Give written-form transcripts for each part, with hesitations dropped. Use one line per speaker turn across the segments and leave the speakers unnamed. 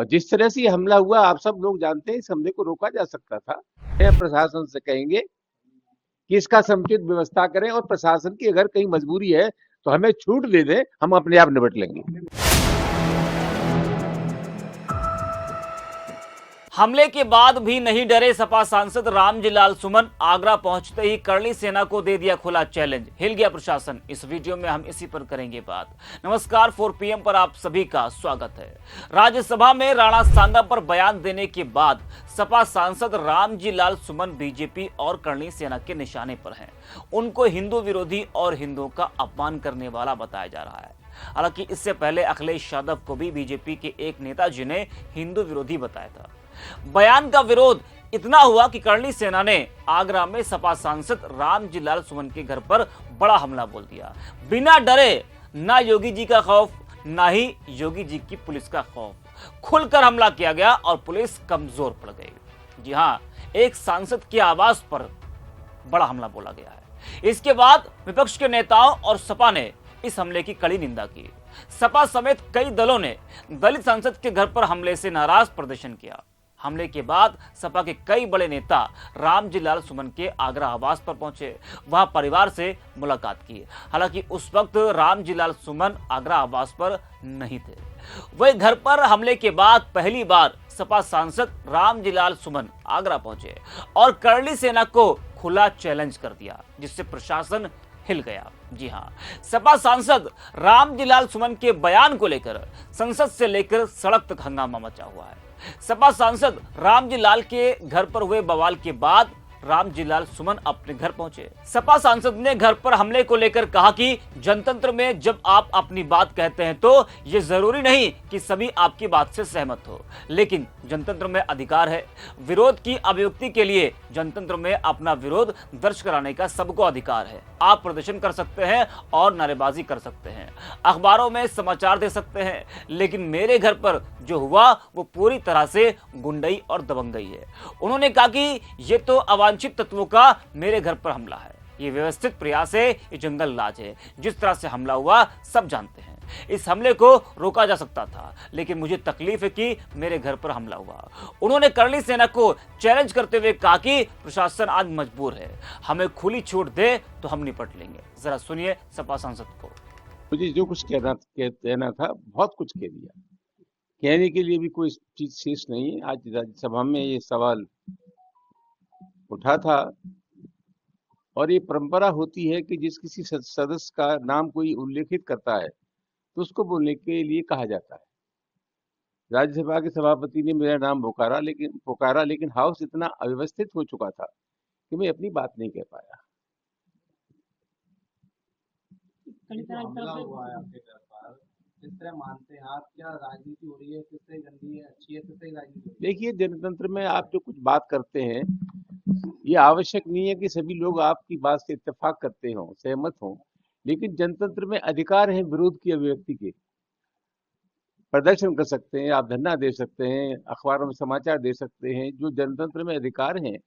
जिस तरह से ये हमला हुआ आप सब लोग जानते हैं, इस हमले को रोका जा सकता था। प्रशासन से कहेंगे कि इसका समुचित व्यवस्था करें और प्रशासन की अगर कहीं मजबूरी है तो हमें छूट दे दें, हम अपने आप निपट लेंगे।
हमले के बाद भी नहीं डरे सपा सांसद रामजीलाल सुमन। आगरा पहुंचते ही करली सेना को दे दिया खुला चैलेंज, हिल गया प्रशासन। इस वीडियो में हम इसी पर करेंगे बात। नमस्कार, 4 PM पर आप सभी का स्वागत है। राज्यसभा में राणा सांगा पर बयान देने के बाद सपा सांसद रामजीलाल सुमन बीजेपी और करली सेना के निशाने पर हैं। उनको हिंदू विरोधी और हिंदुओं का अपमान करने वाला बताया जा रहा है। हालांकि इससे पहले अखिलेश यादव को भी बीजेपी के एक नेताजी ने हिंदू विरोधी बताया था। बयान का विरोध इतना हुआ कि करली सेना ने आगरा में सपा सांसद रामजीलाल सुमन के घर पर बड़ा हमला बोल दिया। बिना डरे, ना योगी जी का खौफ, ना ही योगी जी की पुलिस का खौफ। खुलकर हमला किया गया और पुलिस कमजोर पड़ गई। जी हां, एक सांसद के आवास पर बड़ा हमला बोला गया है। इसके बाद विपक्ष के नेताओं और सपा ने इस हमले की कड़ी निंदा की। सपा समेत कई दलों ने दलित सांसद के घर पर हमले से नाराज प्रदर्शन किया। हमले के बाद सपा के कई बड़े नेता रामजीलाल सुमन के आगरा आवास पर पहुंचे, वहां परिवार से मुलाकात की। हालांकि उस वक्त रामजीलाल सुमन आगरा आवास पर नहीं थे। वही घर पर हमले के बाद पहली बार सपा सांसद रामजीलाल सुमन आगरा पहुंचे और करली सेना को खुला चैलेंज कर दिया, जिससे प्रशासन हिल गया। जी हां, सपा सांसद रामजीलाल सुमन के बयान को लेकर संसद से लेकर सड़क तक हंगामा मचा हुआ है। सपा सांसद रामजीलाल के घर पर हुए बवाल के बाद रामजीलाल सुमन अपने घर पहुंचे। सपा सांसद ने घर पर हमले को लेकर कहा कि जनतंत्र में जब आप अपनी बात कहते हैं तो यह जरूरी नहीं कि सभी आपकी बात से सहमत हो, लेकिन जनतंत्र में अधिकार है। विरोध की अभिव्यक्ति के लिए जनतंत्र में अपना विरोध दर्ज कराने का सबको अधिकार है। आप प्रदर्शन कर सकते हैं और नारेबाजी कर सकते हैं, अखबारों में समाचार दे सकते हैं, लेकिन मेरे घर पर जो हुआ वो पूरी तरह से गुंडई और दबंगई है। उन्होंने कहा कि ये तो अवांछित तत्वों का मेरे घर पर हमला है, ये व्यवस्थित प्रयास है, ये जंगल राज है। जिस तरह से हमला हुआ सब जानते हैं। इस हमले को रोका जा सकता था, लेकिन मुझे तकलीफ है कि मेरे घर पर हमला हुआ। उन्होंने करली सेना को चैलेंज करते हुए कहा कि प्रशासन आज मजबूर है, हमें खुली छूट दे तो हम निपट लेंगे। जरा सुनिए सपा सांसद को।
मुझे जो कुछ कहना था बहुत कुछ कह दिया। कहने के लिए भी कोई चीज शेष नहीं है। आज राज्यसभा में ये सवाल उठा था और ये परंपरा होती है कि जिस किसी सदस्य का नाम कोई उल्लेखित करता है तो उसको बोलने के लिए कहा जाता है। राज्यसभा के सभापति ने मेरा नाम पुकारा, लेकिन हाउस इतना अव्यवस्थित हो चुका था कि मैं अपनी बात नहीं कह पाया।
हमला हुआ है आपके घर पर, किस तरह मानते हैं आप? क्या राजनीति हो रही है? किस तरह गंदी है, अच्छी है, किस तरह राजनीति?
देखिए, जनतंत्र में आप जो कुछ बात करते हैं, ये आवश्यक नहीं है कि सभी लोग आपकी बात से इत्तेफाक करते हों, सहमत हों, लेकिन जनतंत्र में अधिकार है विरोध की अभिव्यक्ति के। प्रदर्शन कर सकते हैं, आप धरना दे सकते हैं, अखबारों में समाचार दे सकते हैं। जो जनतंत्र में अधिकार हैं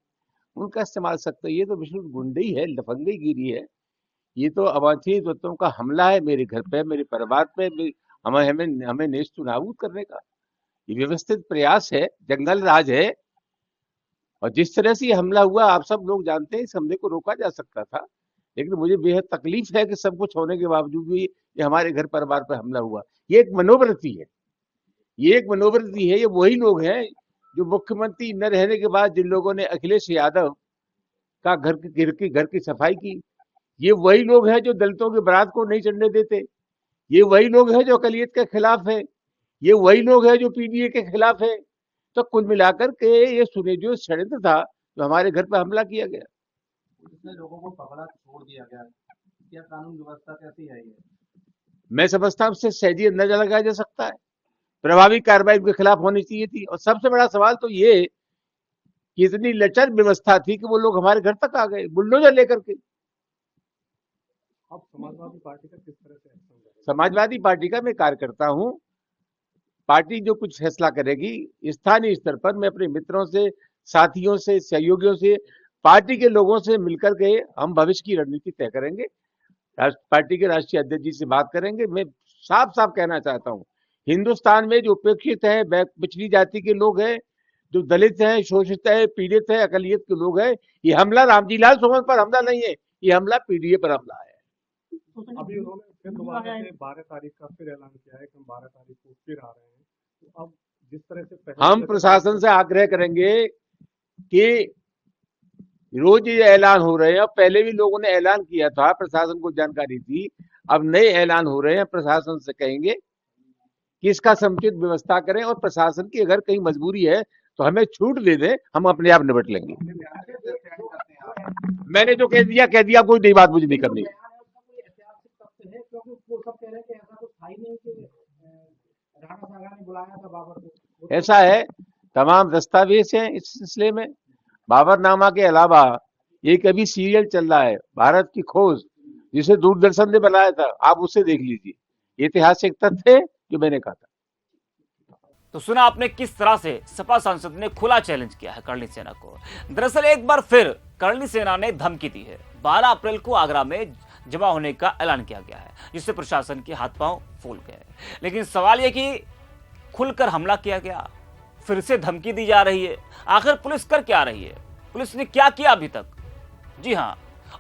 उनका इस्तेमाल सकते हैं। ये तो विशुद्ध गुंडई है, लफंगईगिरी है। ये तो अवांछनीय तत्वों का हमला है मेरे घर पे, मेरे परिवार पे, हमें नेस्तु नाबूद करने का। ये व्यवस्थित प्रयास है, जंगल राज है। और जिस तरह से ये हमला हुआ आप सब लोग जानते हैं, इस हमले को रोका जा सकता था, लेकिन मुझे बेहद तकलीफ है कि सब कुछ होने के बावजूद भी ये हमारे घर परिवार पर हमला हुआ। ये एक मनोवृत्ति है, ये वही लोग हैं जो मुख्यमंत्री न रहने के बाद जिन लोगों ने अखिलेश यादव का घर की सफाई की, ये वही लोग हैं जो दलितों की बारात को नहीं चढ़ने देते, ये वही लोग हैं जो अकलियत के खिलाफ है, ये वही लोग हैं जो पीडीए के खिलाफ है। तो कुल मिलाकर के ये सुनियोजित षड्यंत्र था जो हमारे घर पर हमला किया गया।
कितने लोगों को पकड़ा, छोड़ दिया गया? क्या कानून व्यवस्था कैसी है ये?
मैं समझता हूं उससे सहजी अंदाजा लगाया जा सकता है। प्रभावी कार्रवाई उनके खिलाफ होनी चाहिए थी। और सबसे बड़ा सवाल तो ये कि इतनी लचर व्यवस्था थी कि वो लोग हमारे घर तक आ गए बुलडोजर लेकर के।
अब समाजवादी पार्टी का किस तरह से?
समाजवादी पार्टी का मैं कार्यकर्ता हूं। पार्टी जो कुछ फैसला करेगी स्थानीय स्तर पर, मैं अपने मित्रों से, साथियों से, सहयोगियों से, पार्टी के लोगों से मिलकर के हम भविष्य की रणनीति तय करेंगे। पार्टी के राष्ट्रीय अध्यक्ष जी से बात करेंगे। मैं साफ साफ कहना चाहता हूं, हिंदुस्तान में जो उपेक्षित है, पिछड़ी जाति के लोग हैं, जो दलित हैं, शोषित है, पीड़ित है, अकलियत के लोग हैं, ये हमला रामजी लाल सुमन पर हमला नहीं है, ये हमला पीडीए पर हमला है।
अभी उन्होंने फिर दोबारा से 12 तारीख का फिर ऐलान किया है कि हम 12 तारीख को फिर आ रहे हैं। तो अब जिस तरह से
हम प्रशासन से आग्रह करेंगे कि रोज ये ऐलान हो रहे हैं, पहले भी लोगों ने ऐलान किया था, प्रशासन को जानकारी थी, अब नए ऐलान हो रहे हैं। प्रशासन से कहेंगे कि इसका समुचित व्यवस्था करें और प्रशासन की अगर कहीं मजबूरी है तो हमें छूट दे दें, हम अपने आप निपट लेंगे। मैंने जो कह दिया, कोई नई बात मुझे नहीं करनी। ऐसा है, तमाम दस्तावेज हैं इस सिलसिले में। बाबरनामा के अलावा एक अभी सीरियल चल रहा है, भारत की खोज, जिसे दूरदर्शन ने बनाया था, आप उसे देख लीजिए। ऐतिहासिक तथ्य है जो मैंने कहा था।
तो सुना आपने किस तरह से सपा सांसद ने खुला चैलेंज किया है करणी सेना को। दरअसल एक बार फिर करणी सेना ने धमकी दी है। 12 अप्रैल को आगरा में जमा होने का ऐलान किया गया है, जिससे प्रशासन के हाथ पांव फूल गए। लेकिन सवाल यह कि खुलकर हमला किया गया, फिर से धमकी दी जा रही है। आखिर पुलिस कर क्या रही है? पुलिस ने क्या किया अभी तक? जी हां,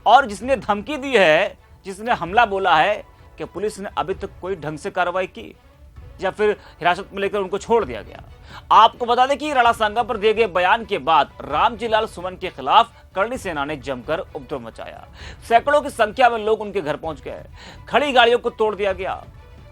और जिसने धमकी दी है, जिसने हमला बोला है, कि पुलिस ने अभी तक कोई ढंग से कार्रवाई की या फिर हिरासत में लेकर उनको छोड़ दिया गया? आपको बता दें कि राणासांगा पर दिए गए बयान के बाद रामजी लाल सुमन के खिलाफ करणी सेना ने जमकर उपद्रव मचाया। सैकड़ों की संख्या में लोग उनके घर पहुंच गए, खड़ी गाड़ियों को तोड़ दिया गया,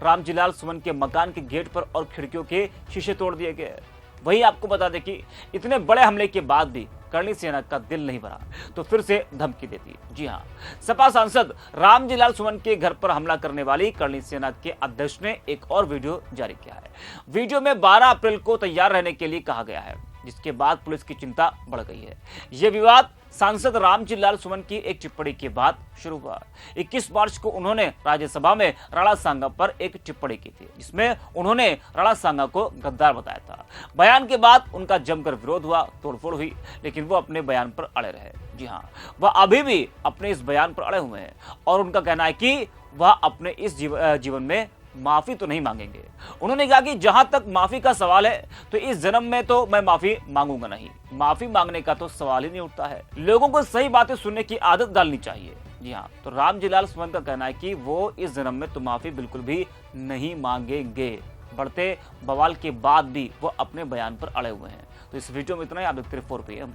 रामजी लाल सुमन के मकान के गेट पर और खिड़कियों के शीशे तोड़ दिए गए। वहीं आपको बता दें कि इतने बड़े हमले के बाद भी करणी सेना का दिल नहीं भरा, तो फिर से धमकी देती। जी हां, सपा सांसद रामजी लाल सुमन के घर पर हमला करने वाली करणी सेना के अध्यक्ष ने एक और वीडियो जारी किया है। वीडियो में 12 अप्रैल को तैयार रहने के लिए कहा गया है, जिसके बाद पुलिस की चिंता बढ़ गई है। यह विवाद सांसद रामजी लाल सुमन की एक टिप्पणी के बाद शुरू हुआ। 21 मार्च को उन्होंने राज्यसभा में राणासांगा पर एक टिप्पणी की थी, जिसमें उन्होंने राणासांगा को गद्दार बताया था। बयान के बाद उनका जमकर विरोध हुआ, तोड़फोड़ हुई, लेकिन वो अपने बयान पर अड़े रहे। जी हां, वह अभी भी अपने इस बयान पर अड़े हुए हैं और उनका कहना है कि वह अपने इस जीवन में माफी तो नहीं मांगेंगे। उन्होंने कहा कि जहां तक माफी का सवाल है, तो इस जन्म में तो मैं माफी मांगूंगा नहीं। माफी मांगने का तो सवाल ही नहीं उठता है। लोगों को सही बातें सुनने की आदत डालनी चाहिए। जी हाँ, तो रामजी लाल सुमन का कहना है कि वो इस जन्म में तो माफी बिल्कुल भी नहीं मांगेंगे। बढ़ते बवाल के बाद भी वो अपने बयान पर अड़े हुए हैं। तो इस वीडियो में इतना ही। आप देखते रहिए 4PM।